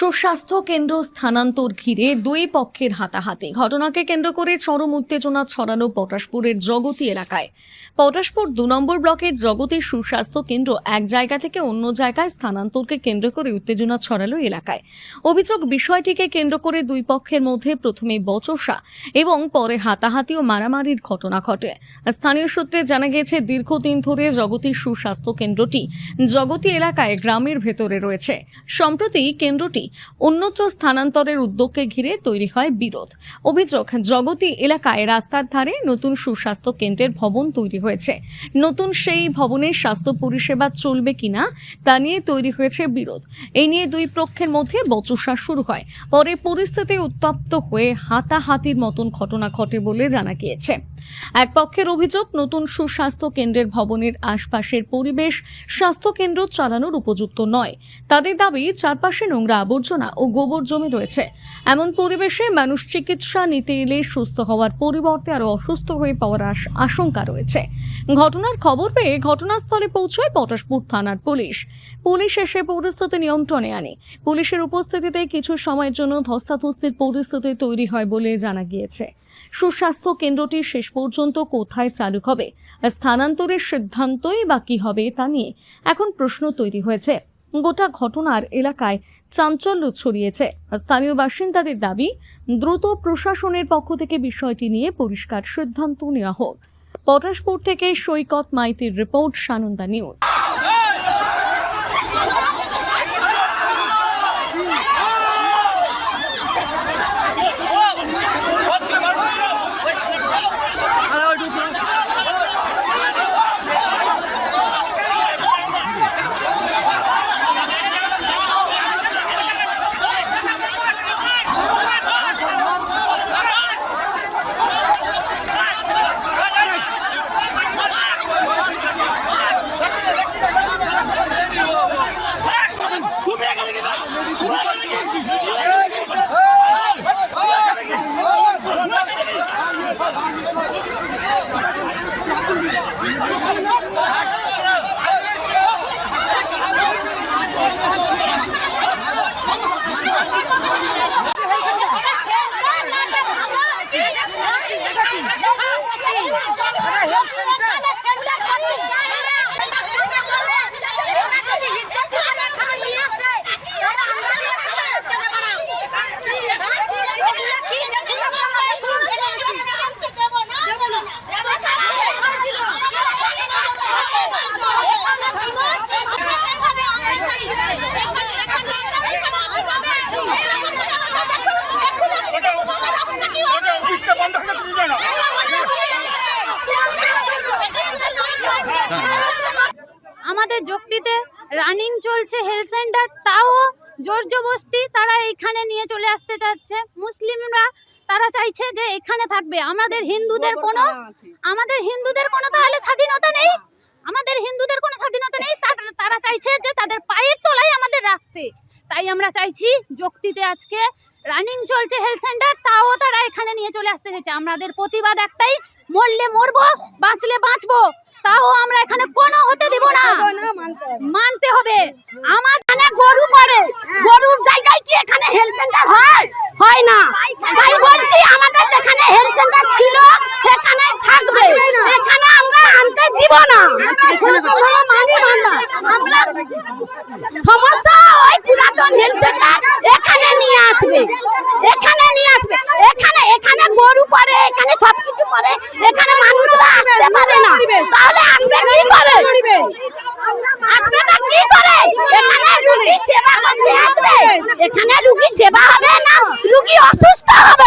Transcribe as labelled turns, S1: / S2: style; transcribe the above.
S1: সুস্বাস্থ্য কেন্দ্র স্থানান্তর ঘিরে দুই পক্ষের হাতাহাতি। ঘটনাকে কেন্দ্র করে চরম উত্তেজনা ছড়ানো পটাশপুরের জগতী এলাকায়। পটাশপুর ২ নম্বর ব্লকের জগতী সুস্বাস্থ্য কেন্দ্র এক জায়গা থেকে অন্য জায়গায় স্থানান্তরকে কেন্দ্র করে উত্তেজনা ছড়ালো এলাকায়। অভিযোগ, বিষয়টিকে কেন্দ্র করে দুই পক্ষের মধ্যে প্রথমে বচসা এবং পরে হাতাহাতি ও মারামারির ঘটনা ঘটে। স্থানীয় সূত্রে জানা গেছে, দীর্ঘদিন ধরে জগতী সুস্বাস্থ্য কেন্দ্রটি জগতী এলাকায় গ্রামের ভেতরে রয়েছে। সম্প্রতি কেন্দ্রটি অন্যত্র স্থানান্তরের উদ্যোগকে ঘিরে তৈরি হয় বিরোধ। অভিযোগ, জগতী এলাকায় রাস্তার ধারে নতুন সুস্বাস্থ্য কেন্দ্রের ভবন তৈরি হয়েছে। নতুন সেই ভবনের স্বাস্থ্য পরিষেবা চলবে কিনা তা নিয়ে তৈরি হয়েছে বিরোধ। এই নিয়ে দুই পক্ষের মধ্যে বচসা শুরু হয়। পরে পরিস্থিতি উত্তপ্ত হয়ে হাতাহাতির মতন ঘটনা ঘটে বলে জানা গিয়েছে। এক পক্ষের অভিযোগ, নতুন সুস্বাস্থ্য কেন্দ্রের ভবনের আশপাশের পরিবেশ স্বাস্থ্য কেন্দ্র চালানোর উপযুক্ত নয়। তাদের দাবি, চারপাশে নোংরা আবর্জনা ও গোবর জমে রয়েছে। এমন পরিবেশে মানুষ চিকিৎসা নিতে এলে সুস্থ হওয়ার পরিবর্তে আরো অসুস্থ হয়ে পড়ার আশঙ্কা রয়েছে। ঘটনার খবর পেয়ে ঘটনাস্থলে পৌঁছয় পটাশপুর থানার পুলিশ এসে পরিস্থিতি নিয়ন্ত্রণে আনে। পুলিশের উপস্থিতিতে কিছু সময়ের জন্য ধস্তাধস্তির পরিস্থিতি তৈরি হয় বলে জানা গিয়েছে। সুস্বাস্থ্য কেন্দ্রটি শেষ পর্যন্ত কোথায় চালু হবে, স্থানান্তরের সিদ্ধান্তই বা কি হবে তা নিয়ে এখন প্রশ্ন তৈরি হয়েছে। গোটা ঘটনার এলাকায় চাঞ্চল্য ছড়িয়েছে। স্থানীয় বাসিন্দাদের দাবি, দ্রুত প্রশাসনের পক্ষ থেকে বিষয়টি নিয়ে পরিষ্কার সিদ্ধান্ত নেওয়া হোক। পটাশপুর থেকে সৈকত মাইতির রিপোর্ট, সানন্দা নিউজ।
S2: আমাদের যুক্তিতে রানিং চলছে হেলথ সেন্টার, তাও জোর জবরদস্তি তারা এখানে নিয়ে চলে আসতে চাচ্ছে। মুসলিমরা তারা চাইছে যে এখানে থাকবে। আমাদের হিন্দুদের কোনো তাহলে স্বাধীনতা নেই। আমাদের হিন্দুদের কোনো স্বাধীনতা নেই। তারা চাইছে যে তাদের পায়ের তলায় আমাদের রাখতে। তাই আমরা চাইছি, যুক্তিতে আজকে রানিং চলছে হেলথ সেন্টার, তাও তারা এখানে নিয়ে চলে আসতে চাইছে। আমাদের প্রতিবাদ একটাই, মরলে মরবো, বাঁচলে বাঁচবো, তাও আমরা এখানে কোনো হতে দিব না, মানতে হবে। আমার এখানে গরু পড়ে, গরুর জায়গায় কি এখানে হেলথ সেন্টার হয় না? তাই বলছি, আমাদের যেখানে হেলথ সেন্টার ছিল সেখানে থাকবে, এখানে আমরা আনতে দিব না। আমরা সমস্ত ওই পুরাতন হেলথ সেন্টার এখানে নিয়ে আসবে, এখানে গরু পড়ে, এখানে সবকিছু পড়ে, এখানে মানুষরা আসতে পারে না। তাহলে আসবে কি করে? আসবে না কি করে? এখানে রোগী সেবা করতে আসবে, এখানে রোগী সেবা হবে না, রোগী অসুস্থ হবে।